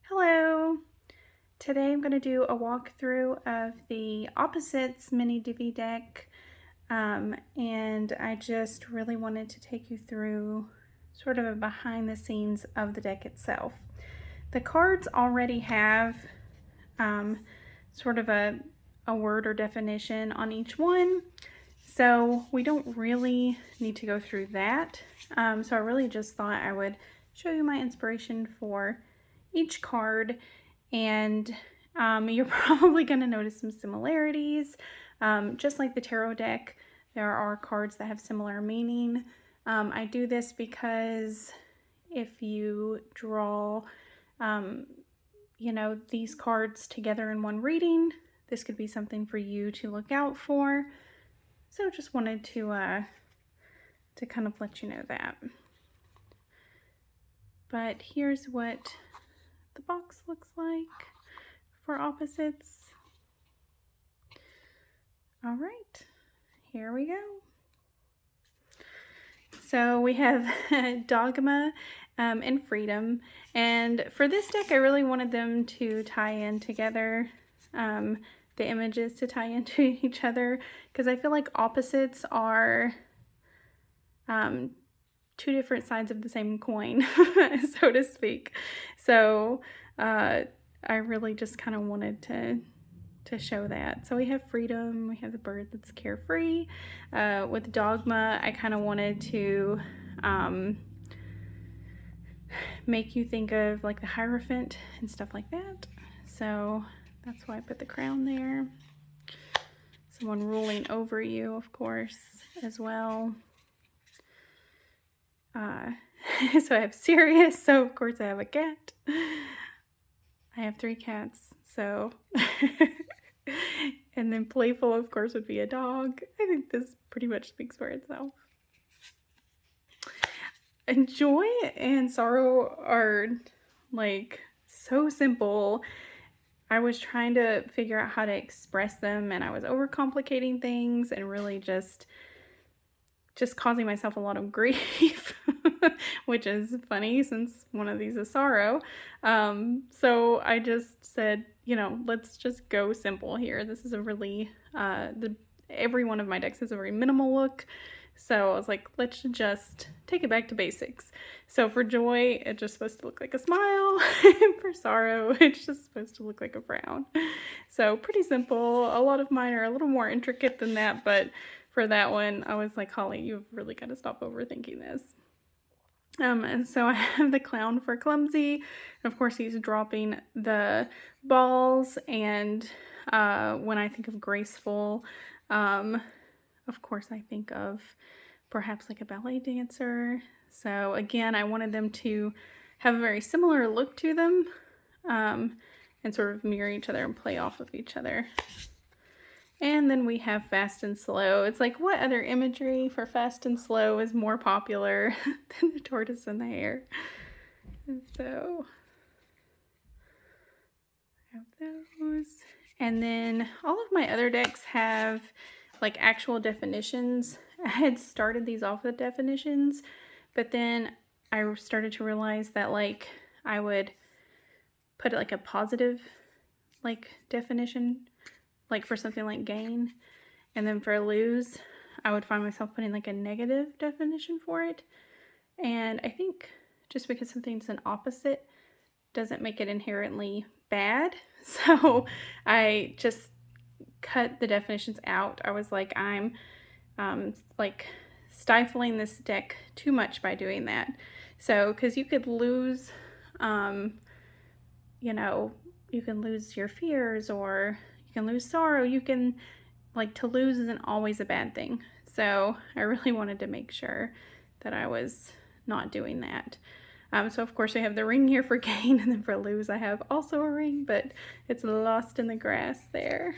Hello! Today I'm going to do a walkthrough of the Opposites mini Divi deck, and I just really wanted to take you through sort of a behind the scenes of the deck itself. The cards already have sort of a word or definition on each one, so we don't really need to go through that. So I really just thought I would show you my inspiration for each card, and you're probably going to notice some similarities. Just like the tarot deck, there are cards that have similar meaning. I do this because if you draw these cards together in one reading, this could be something for you to look out for. So just wanted to kind of let you know that. But here's what the box looks like for Opposites. All right, here we go. So we have Dogma and Freedom, and for this deck I really wanted them to tie in together, the images to tie into each other, because I feel like opposites are two different sides of the same coin, so to speak. So I really just kind of wanted to show that. So we have Freedom, we have the bird that's carefree. With Dogma, I kind of wanted to make you think of like the Hierophant and stuff like that. So that's why I put the crown there. Someone ruling over you, of course, as well. So I have Sirius, so of course I have a cat. I have 3 cats, so and then Playful, of course, would be a dog. I think this pretty much speaks for itself. And joy and sorrow are like so simple. I was trying to figure out how to express them, and I was overcomplicating things and really just causing myself a lot of grief, which is funny since one of these is sorrow. So I just said, let's just go simple here. This is a really, every one of my decks has a very minimal look. So I was like, let's just take it back to basics. So for joy, it's just supposed to look like a smile. And for sorrow, it's just supposed to look like a frown. So pretty simple. A lot of mine are a little more intricate than that, but for that one, I was like, Holly, you've really got to stop overthinking this. And so I have the clown for clumsy. And of course, he's dropping the balls. And when I think of graceful, of course, I think of perhaps like a ballet dancer. So again, I wanted them to have a very similar look to them, and sort of mirror each other and play off of each other. And then we have Fast and Slow. It's like, what other imagery for Fast and Slow is more popular than the tortoise and the hare? And so I have those. And then all of my other decks have like actual definitions. I had started these off with definitions, but then I started to realize that like I would put like a positive like definition, like for something like gain, and then for lose, I would find myself putting like a negative definition for it. And I think just because something's an opposite doesn't make it inherently bad. So I just cut the definitions out. I was like, I'm like stifling this deck too much by doing that. So, because you could lose, you can lose your fears, or you can lose sorrow. You can, like, to lose isn't always a bad thing. So I really wanted to make sure that I was not doing that. So of course I have the ring here for gain, and then for lose I have also a ring, but it's lost in the grass there.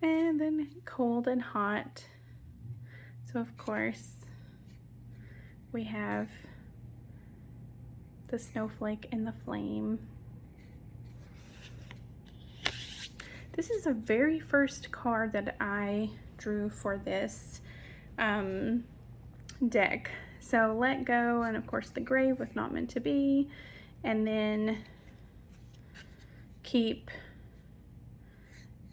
And then cold and hot. So of course we have the snowflake and the flame. This is the very first card that I drew for this deck. So Let Go, and of course the grave with Not Meant to Be, and then keep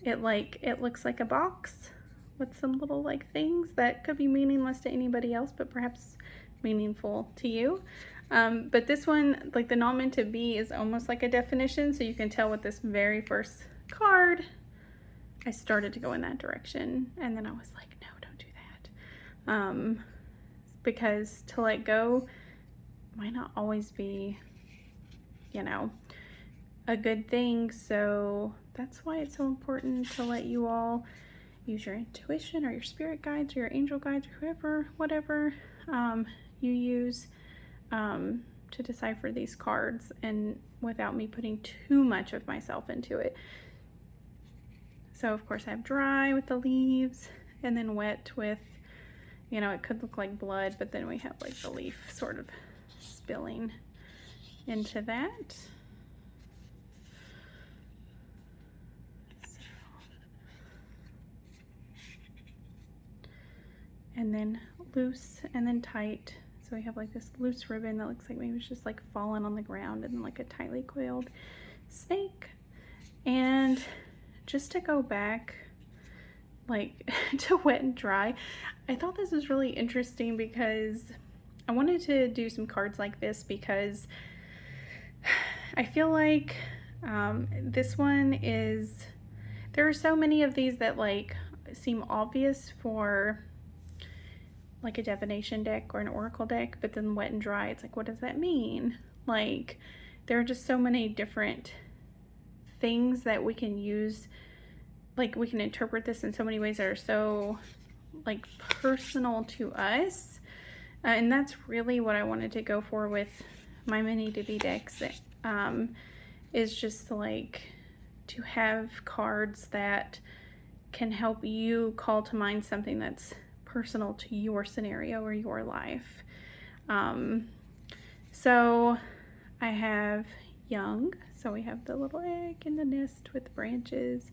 it like it looks like a box with some little like things that could be meaningless to anybody else, but perhaps meaningful to you. But this one, like the not meant to be, is almost like a definition, so you can tell with this very first card, I started to go in that direction, and then I was like, no, don't do that. Because to let go might not always be, you know, a good thing. So that's why it's so important to let you all use your intuition or your spirit guides or your angel guides or whatever you use to decipher these cards, and without me putting too much of myself into it. So of course I have dry with the leaves, and then wet with, you know, it could look like blood, but then we have like the leaf sort of spilling into that. So. And then loose and then tight. So we have like this loose ribbon that looks like maybe it's just like fallen on the ground, and then like a tightly coiled snake. And just to go back like to wet and dry, I thought this was really interesting because I wanted to do some cards like this because I feel like this one is, there are so many of these that like seem obvious for like a divination deck or an oracle deck, but then wet and dry, it's like, what does that mean? Like, there are just so many different things that we can use, like we can interpret this in so many ways that are so like personal to us, and that's really what I wanted to go for with my mini Divi decks, is just like to have cards that can help you call to mind something that's personal to your scenario or your life. So I have young, so we have the little egg in the nest with branches,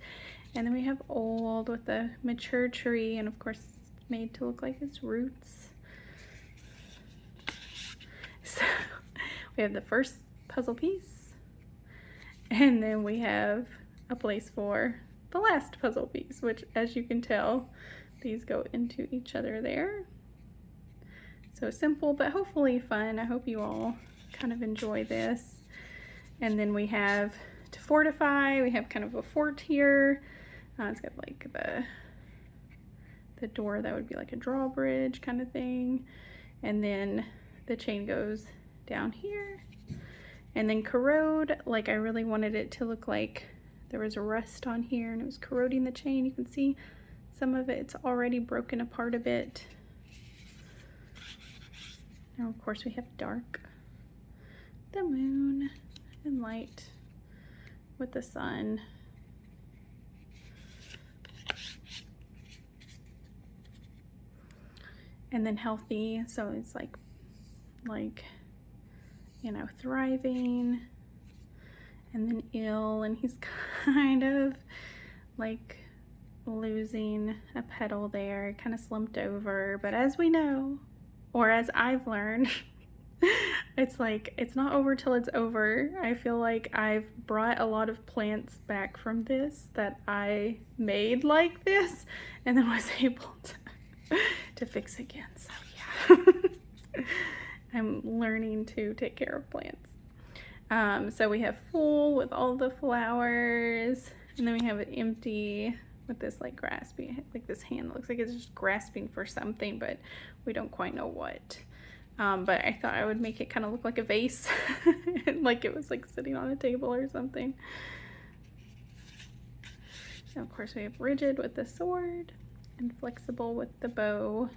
and then we have old with the mature tree, and of course it's made to look like its roots. So we have the first puzzle piece, and then we have a place for the last puzzle piece, which, as you can tell, these go into each other there. So simple, but hopefully fun. I hope you all kind of enjoy this. And then we have to fortify, we have kind of a fort here. It's got like the door that would be like a drawbridge kind of thing. And then the chain goes down here. And then corrode, like I really wanted it to look like there was a rust on here and it was corroding the chain. You can see some of it's already broken apart a bit. Now of course we have dark, the moon, and light with the sun. And then healthy, so it's like, you know, thriving. And then ill, and he's kind of like losing a petal there, kind of slumped over. But as we know, or as I've learned, it's like, it's not over till it's over. I feel like I've brought a lot of plants back from this that I made like this, and then was able to fix again. So yeah, I'm learning to take care of plants. So we have full with all the flowers, and then we have it empty with this like grasping, like this hand that looks like it's just grasping for something, but we don't quite know what. But I thought I would make it kind of look like a vase, like it was like sitting on a table or something. And of course we have rigid with the sword and flexible with the bow.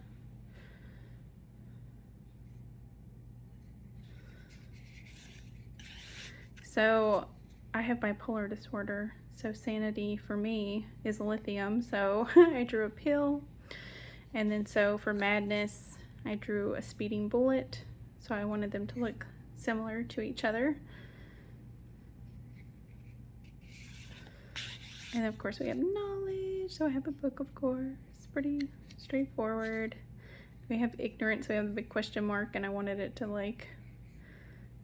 So I have bipolar disorder, so sanity for me is lithium, so I drew a pill. And then so for madness, I drew a speeding bullet, so I wanted them to look similar to each other. And of course we have knowledge, so I have a book, of course, pretty straightforward. We have ignorance, so we have a big question mark, and I wanted it to like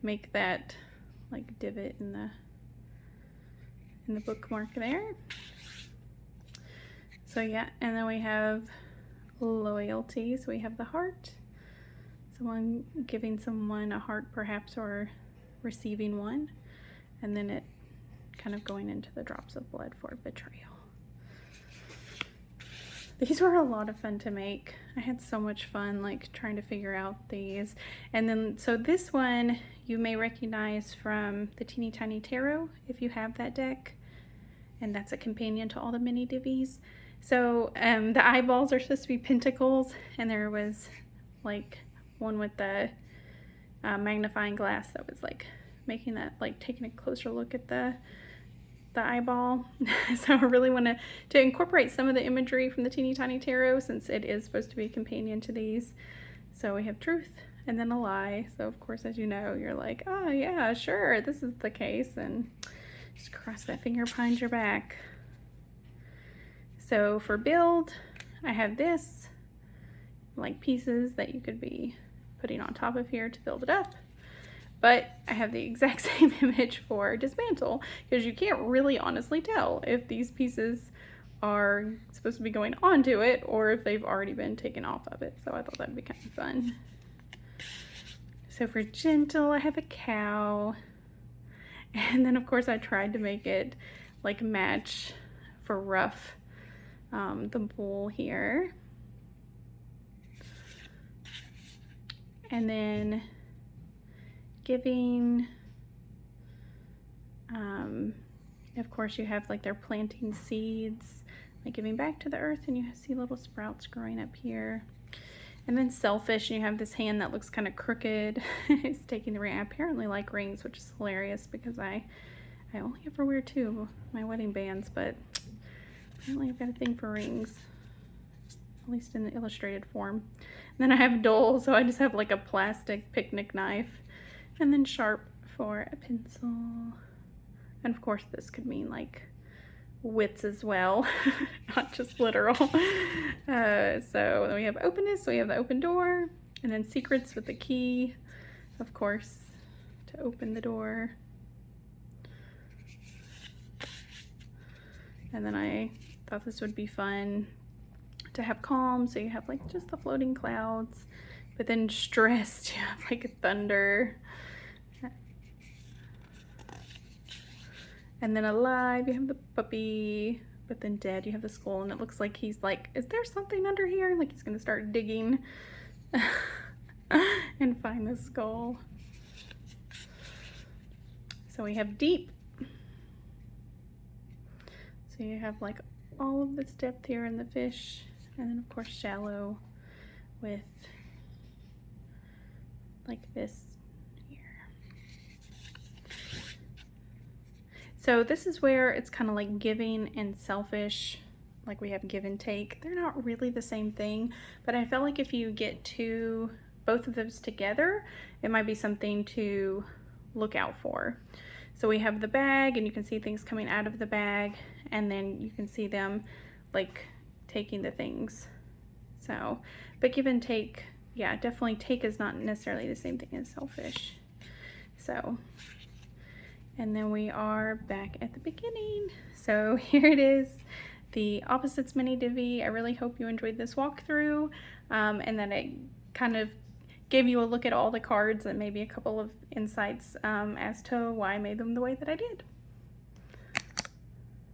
make that like divot in the bookmark there. So yeah, and then we have loyalty. So we have the heart, someone giving someone a heart perhaps, or receiving one, and then it kind of going into the drops of blood for betrayal. These were a lot of fun to make. I had so much fun like trying to figure out these. And then, so this one you may recognize from the Teeny Tiny Tarot if you have that deck, and that's a companion to all the mini Divis. So the eyeballs are supposed to be pentacles, and there was like one with the magnifying glass that was like making that, like taking a closer look at the eyeball. So I really want to incorporate some of the imagery from the Teeny Tiny Tarot, since it is supposed to be a companion to these. So we have truth and then a lie. So of course, as you know, you're like, oh yeah, sure, this is the case, and just cross that finger behind your back. So for build, I have this, like pieces that you could be putting on top of here to build it up. But I have the exact same image for dismantle, because you can't really honestly tell if these pieces are supposed to be going onto it or if they've already been taken off of it. So I thought that'd be kind of fun. So for gentle, I have a cow. And then of course I tried to make it like match for rough, the bull here. And then giving, of course you have like they're planting seeds, like giving back to the earth, and you see little sprouts growing up here. And then selfish, and you have this hand that looks kind of crooked. It's taking the ring. I apparently like rings, which is hilarious because I only ever wear 2 of my wedding bands, but apparently I've got a thing for rings, at least in the illustrated form. And then I have dull, so I just have like a plastic picnic knife, and then sharp for a pencil. And of course this could mean like wits as well, not just literal. So then we have openness, so we have the open door, and then secrets with the key, of course, to open the door. And then I thought this would be fun to have calm, so you have like just the floating clouds, but then stressed, you have like a thunder. And then alive, you have the puppy, but then dead, you have the skull, and it looks like he's like, is there something under here? Like he's gonna start digging and find the skull. So we have deep. So you have like all of this depth here in the fish, and then of course shallow with like this. So this is where it's kind of like giving and selfish, like we have give and take. They're not really the same thing, but I felt like if you get both of those together, it might be something to look out for. So we have the bag, and you can see things coming out of the bag, and then you can see them like taking the things. So, but give and take, yeah, definitely take is not necessarily the same thing as selfish. So, and then we are back at the beginning. So here it is, the Opposites mini Divi. I really hope you enjoyed this walkthrough, and that it kind of gave you a look at all the cards and maybe a couple of insights as to why I made them the way that I did.